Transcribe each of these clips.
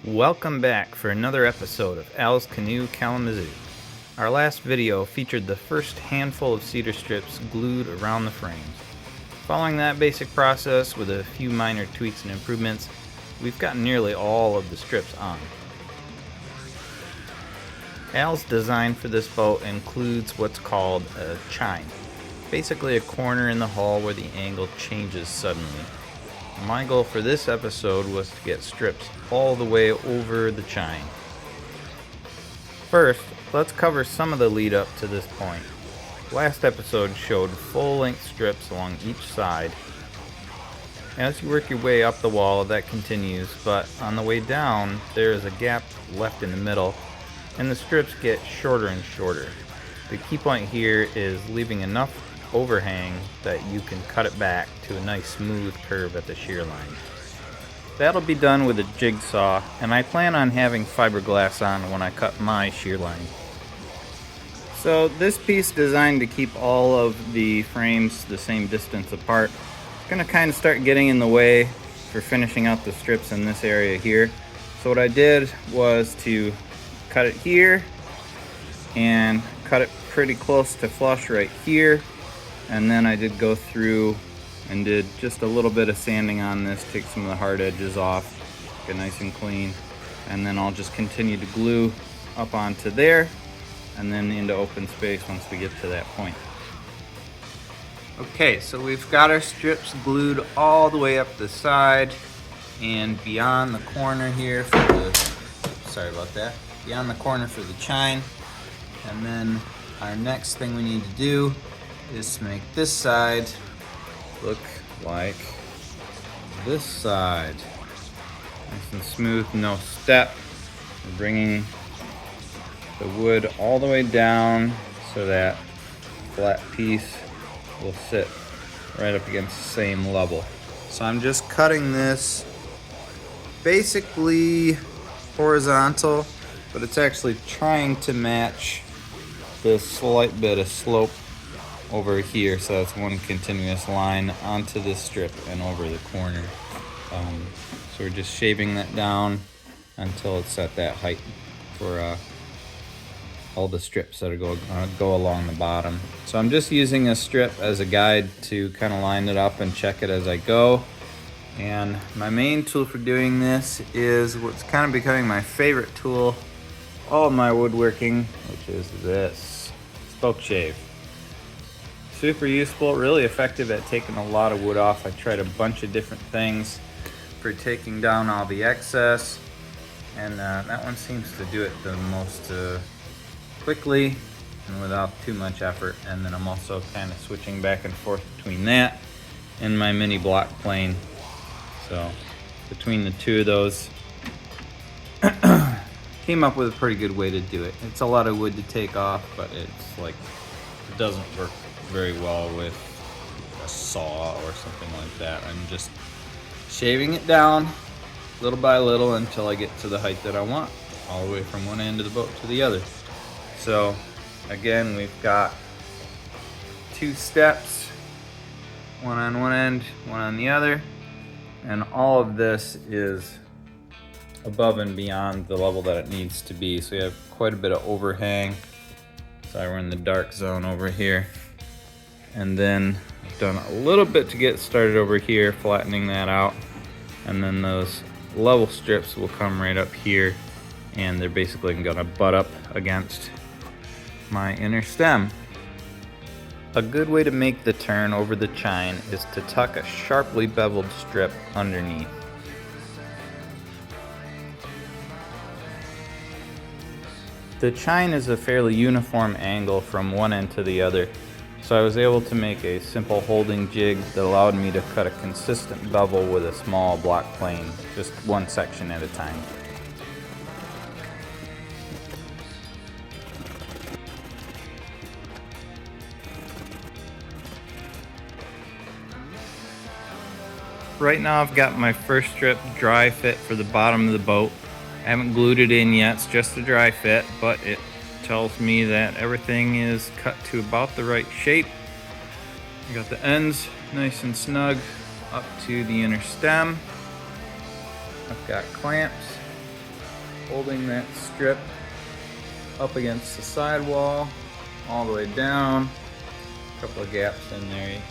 Welcome back for another episode of Al's Canoe Kalamazoo. Our last video featured the first handful of cedar strips glued around the frames. Following that basic process with a few minor tweaks and improvements, we've gotten nearly all of the strips on. Al's design for this boat includes what's called a chine, basically a corner in the hull where the angle changes suddenly. My goal for this episode was to get strips all the way over the chine. First, let's cover some of the lead up to this point. Last episode showed full-length strips along each side. As you work your way up the wall, that continues, but on the way down, there is a gap left in the middle, and the strips get shorter and shorter. The key point here is leaving enough overhang that you can cut it back to a nice smooth curve at the shear line. That'll be done with a jigsaw, and I plan on having fiberglass on when I cut my shear line. So this piece designed to keep all of the frames the same distance apart. It's going to kind of start getting in the way for finishing out the strips in this area here. So what I did was to cut it here and cut it pretty close to flush right here. And then I did go through and did just a little bit of sanding on this, take some of the hard edges off, get nice and clean. And then I'll just continue to glue up onto there and then into open space once we get to that point. Okay, so we've got our strips glued all the way up the side and beyond the corner here for beyond the corner for the chine. And then our next thing we need to do is to make this side look like this side. Nice and smooth, no step. We're bringing the wood all the way down so that flat piece will sit right up against the same level. So I'm just cutting this basically horizontal, but it's actually trying to match the slight bit of slope over here, so that's one continuous line onto this strip and over the corner. So we're just shaving that down until it's at that height for all the strips that are going to go along the bottom. So I'm just using a strip as a guide to kind of line it up and check it as I go. And my main tool for doing this is what's kind of becoming my favorite tool, all of my woodworking, which is this spoke shave. Super useful, really effective at taking a lot of wood off. I tried a bunch of different things for taking down all the excess, and that one seems to do it the most quickly and without too much effort. And then I'm also kind of switching back and forth between that and my mini block plane. So between the two of those, came up with a pretty good way to do it. It's a lot of wood to take off, but it's like, it doesn't work very well with a saw or something like that. I'm just shaving it down little by little until I get to the height that I want, all the way from one end of the boat to the other. So again, we've got two steps, one on one end, one on the other, and all of this is above and beyond the level that it needs to be. So we have quite a bit of overhang. Sorry, we're in the dark zone over here. And then I've done a little bit to get started over here, flattening that out. And then those level strips will come right up here, and they're basically gonna butt up against my inner stem. A good way to make the turn over the chine is to tuck a sharply beveled strip underneath. The chine is a fairly uniform angle from one end to the other, so I was able to make a simple holding jig that allowed me to cut a consistent bevel with a small block plane, just one section at a time. Right now I've got my first strip dry fit for the bottom of the boat. I haven't glued it in yet, it's just a dry fit, but it tells me that everything is cut to about the right shape. I got the ends nice and snug up to the inner stem. I've got clamps holding that strip up against the sidewall, all the way down. A couple of gaps in there,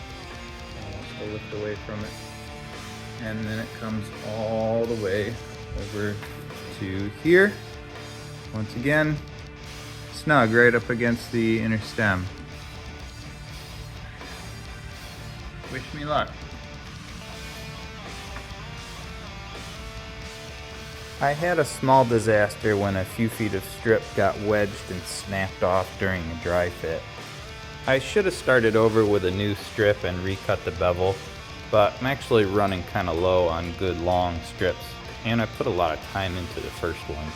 almost lift away from it. And then it comes all the way over to here. Once again, snug right up against the inner stem. Wish me luck. I had a small disaster when a few feet of strip got wedged and snapped off during a dry fit. I should have started over with a new strip and recut the bevel, but I'm actually running kind of low on good long strips, and I put a lot of time into the first one.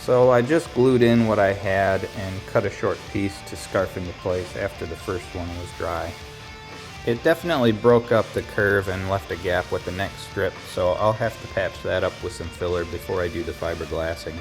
So I just glued in what I had and cut a short piece to scarf into place after the first one was dry. It definitely broke up the curve and left a gap with the next strip, so I'll have to patch that up with some filler before I do the fiberglassing.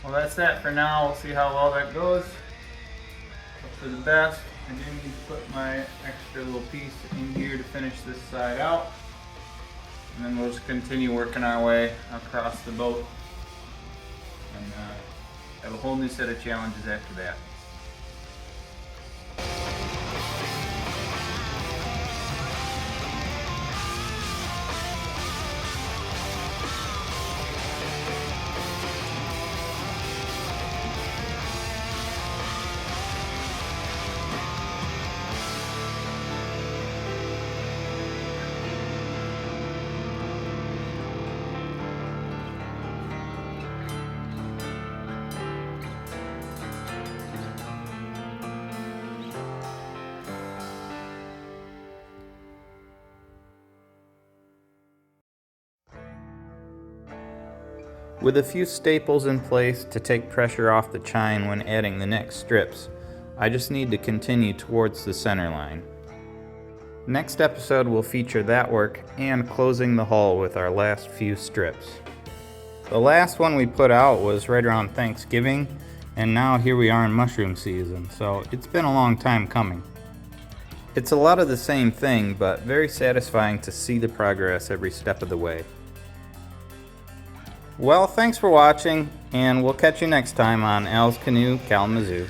Well, that's that for now. We'll see how well that goes. Hope for the best. I do need to put my extra little piece in here to finish this side out. And then we'll just continue working our way across the boat. And have a whole new set of challenges after that. With a few staples in place to take pressure off the chine when adding the next strips, I just need to continue towards the center line. Next episode will feature that work and closing the hull with our last few strips. The last one we put out was right around Thanksgiving, and now here we are in mushroom season, so it's been a long time coming. It's a lot of the same thing, but very satisfying to see the progress every step of the way. Well, thanks for watching, and we'll catch you next time on Al's Canoe, Kalamazoo.